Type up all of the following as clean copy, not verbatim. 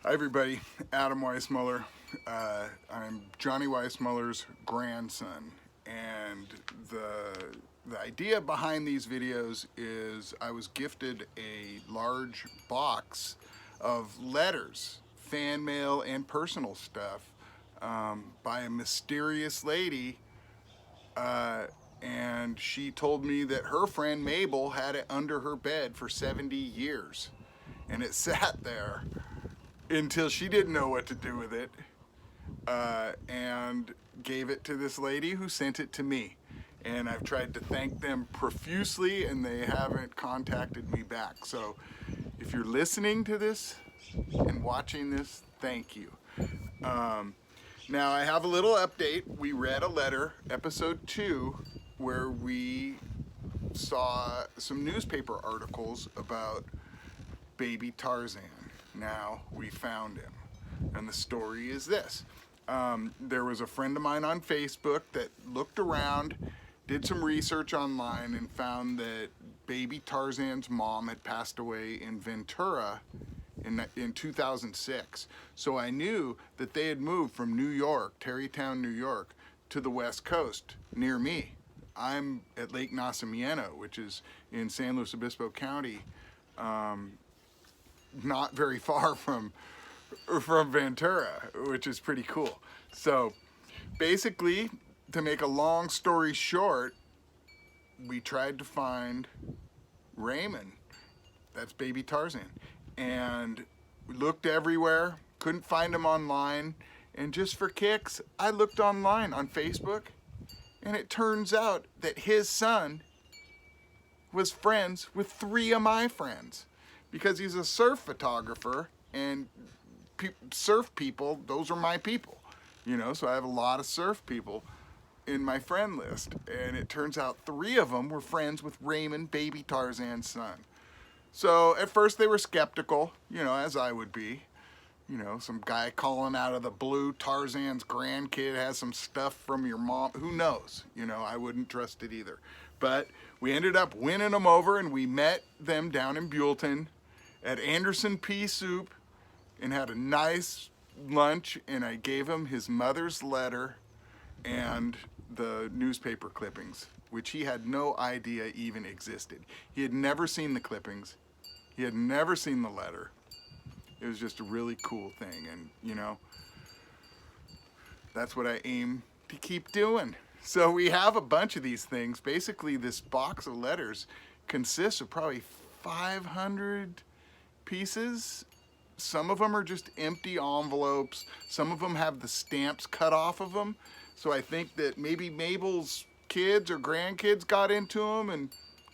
Hi everybody, Adam Weissmuller. I'm Johnny Weissmuller's grandson, and the idea behind these videos is I was gifted a large box of letters, fan mail and personal stuff, by a mysterious lady, and she told me that her friend Mabel had it under her bed for 70 years, and it sat there until she didn't know what to do with it, and gave it to this lady who sent it to me. And I've tried to thank them profusely, and they haven't contacted me back. So if you're listening to this and watching this, thank you. Now I have a little update. We read a letter, episode 2, where we saw some newspaper articles about baby Tarzan. Now we found him, and the story is this. There was a friend of mine on Facebook that looked around, did some research online, and found that baby Tarzan's mom had passed away in Ventura in 2006. So I knew that they had moved from New York, Tarrytown, New York, to the West Coast near me. I'm at Lake Nacimiento, which is in San Luis Obispo County, not very far from Ventura, which is pretty cool. So basically, to make a long story short, we tried to find Raymond, that's baby Tarzan, and we looked everywhere, couldn't find him online, and just for kicks, I looked online on Facebook, and it turns out that his son was friends with 3 of my friends, because he's a surf photographer, and surf people, those are my people, so I have a lot of surf people in my friend list, and it turns out 3 of them were friends with Raymond, baby Tarzan's son. So at first they were skeptical, as I would be. Some guy calling out of the blue, Tarzan's grandkid has some stuff from your mom, who knows? I wouldn't trust it either. But we ended up winning them over, and we met them down in Buellton at Anderson Pea Soup and had a nice lunch, and I gave him his mother's letter and the newspaper clippings, which he had no idea even existed. He had never seen the clippings. He had never seen the letter. It was just a really cool thing, and that's what I aim to keep doing. So we have a bunch of these things. Basically, this box of letters consists of probably 500 pieces. Some of them are just empty envelopes. Some of them have the stamps cut off of them. So I think that maybe Mabel's kids or grandkids got into them and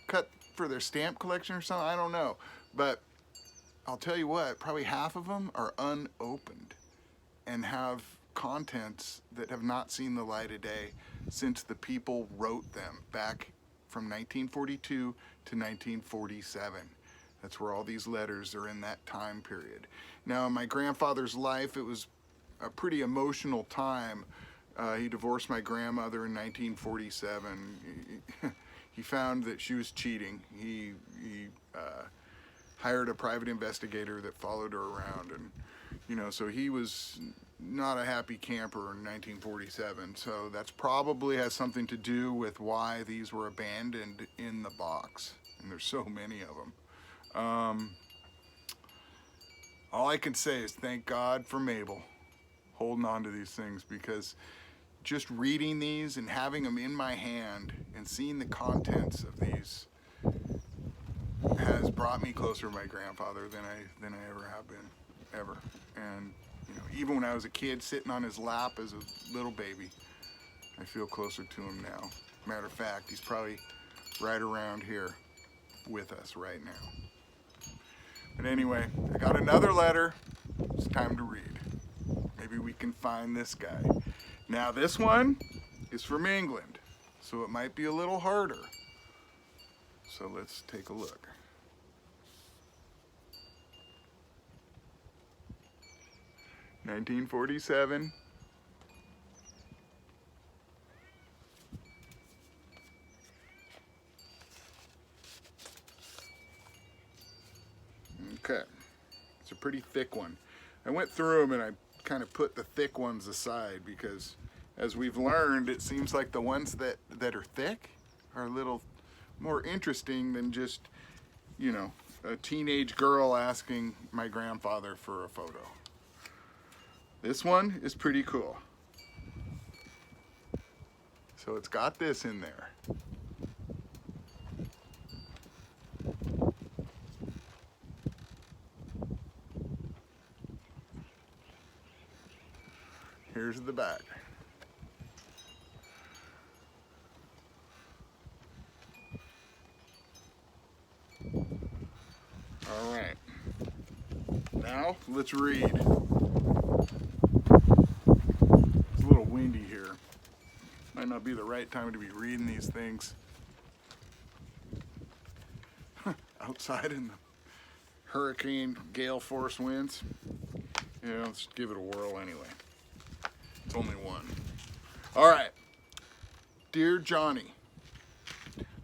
cut for their stamp collection or something. I don't know. But I'll tell you what, probably half of them are unopened and have contents that have not seen the light of day since the people wrote them back from 1942 to 1947. That's where all these letters are, in that time period. Now, in my grandfather's life, it was a pretty emotional time. He divorced my grandmother in 1947. He found that she was cheating. He hired a private investigator that followed her around, and so he was not a happy camper in 1947. So that's probably has something to do with why these were abandoned in the box, and there's so many of them. All I can say is thank God for Mabel holding on to these things, because just reading these and having them in my hand and seeing the contents of these has brought me closer to my grandfather than I ever have been, ever. And even when I was a kid sitting on his lap as a little baby, I feel closer to him now. Matter of fact, he's probably right around here with us right now. But anyway, I got another letter. It's time to read. Maybe we can find this guy. Now this one is from England, so it might be a little harder. So let's take a look. (1947). Okay, it's a pretty thick one. I went through them and I kind of put the thick ones aside because, as we've learned, it seems like the ones that are thick are a little more interesting than just, you know, a teenage girl asking my grandfather for a photo. This one is pretty cool. So it's got this in there. Here's the back. All right. Now let's read. It's a little windy here. Might not be the right time to be reading these things outside in the hurricane gale force winds. Yeah, let's give it a whirl anyway. It's only one. All right. Dear Johnny,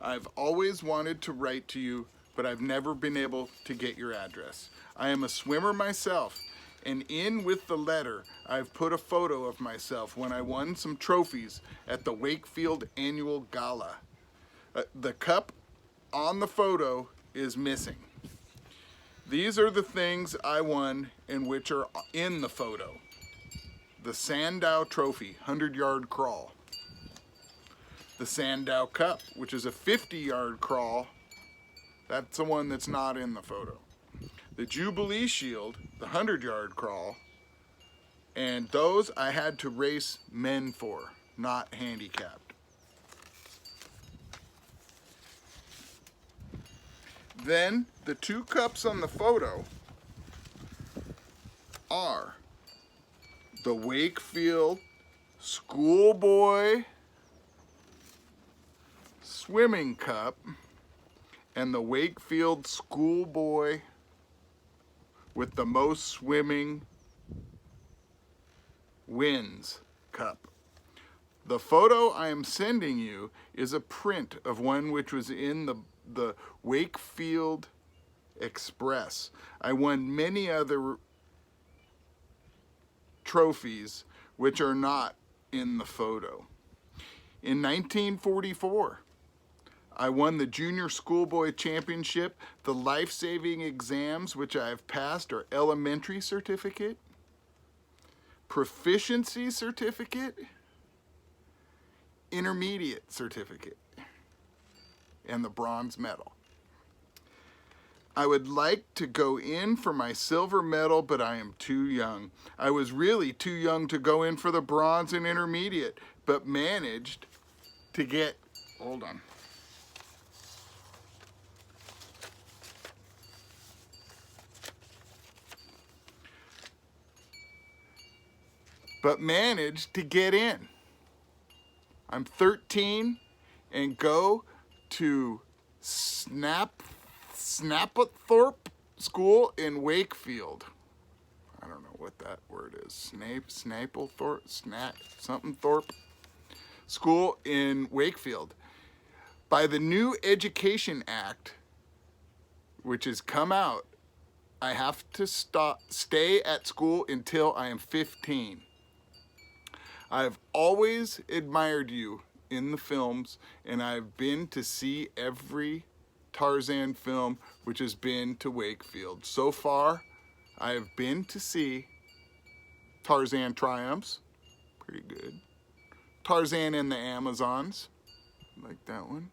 I've always wanted to write to you, but I've never been able to get your address. I am a swimmer myself, and in with the letter, I've put a photo of myself when I won some trophies at the Wakefield Annual Gala. The cup on the photo is missing. These are the things I won and which are in the photo. The Sandow Trophy, 100-yard crawl. The Sandow Cup, which is a 50-yard crawl. That's the one that's not in the photo. The Jubilee Shield, the 100-yard crawl. And those I had to race men for, not handicapped. Then the two cups on the photo are the Wakefield Schoolboy Swimming Cup and the Wakefield Schoolboy with the most swimming wins cup. The photo I am sending you is a print of one which was in the Wakefield Express. I won many other trophies which are not in the photo. In 1944, I won the Junior Schoolboy Championship. The life-saving exams which I have passed are elementary certificate, proficiency certificate, intermediate certificate, and the bronze medal. I would like to go in for my silver medal, but I am too young. I was really too young to go in for the bronze and intermediate, but managed to get, hold on. But managed to get in. I'm 13 and go to Snappethorpe School in Wakefield. I don't know what that word is. Snappethorpe, something Thorpe School in Wakefield. By the new Education Act, which has come out, I have to stay at school until I am 15. I've always admired you in the films, and I've been to see every Tarzan film which has been to Wakefield. So far, I have been to see Tarzan Triumphs, pretty good. Tarzan and the Amazons, like that one.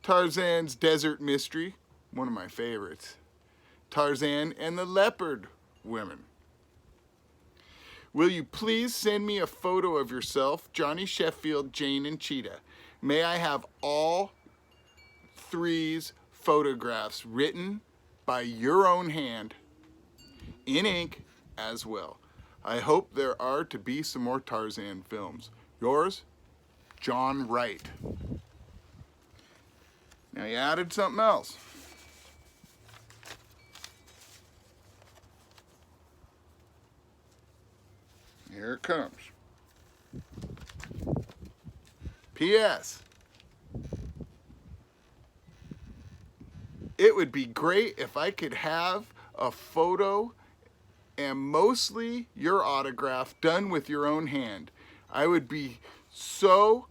Tarzan's Desert Mystery, one of my favorites. Tarzan and the Leopard Women. Will you please send me a photo of yourself, Johnny Sheffield, Jane, and Cheetah? May I have all three's photographs written by your own hand, in ink as well. I hope there are to be some more Tarzan films. Yours, John Wright. Now he added something else. Here it comes. P.S. It would be great if I could have a photo and mostly your autograph done with your own hand. I would be so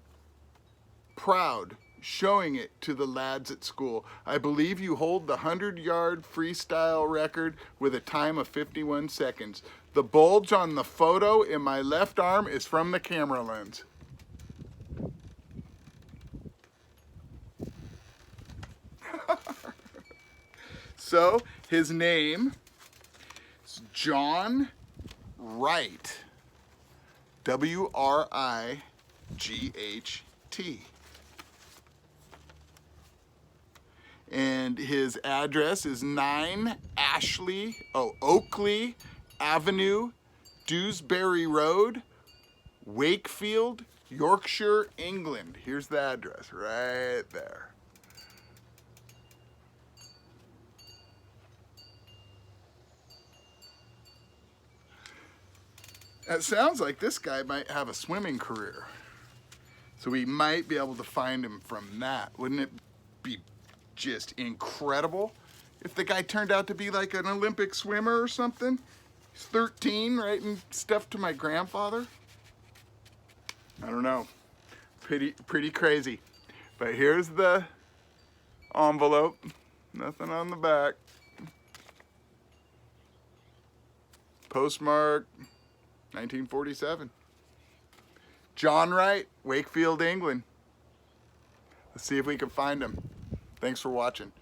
proud showing it to the lads at school. I believe you hold the 100-yard freestyle record with a time of 51 seconds. The bulge on the photo in my left arm is from the camera lens. So his name is John Wright. W-R-I-G-H-T. And his address is 9 Oakley Avenue, Dewsbury Road, Wakefield, Yorkshire, England. Here's the address right there. It sounds like this guy might have a swimming career. So we might be able to find him from that. Wouldn't it be just incredible if the guy turned out to be like an Olympic swimmer or something? He's 13, writing stuff to my grandfather. I don't know. Pretty crazy. But here's the envelope. Nothing on the back. Postmark 1947. John Wright, Wakefield, England. Let's see if we can find him. Thanks for watching.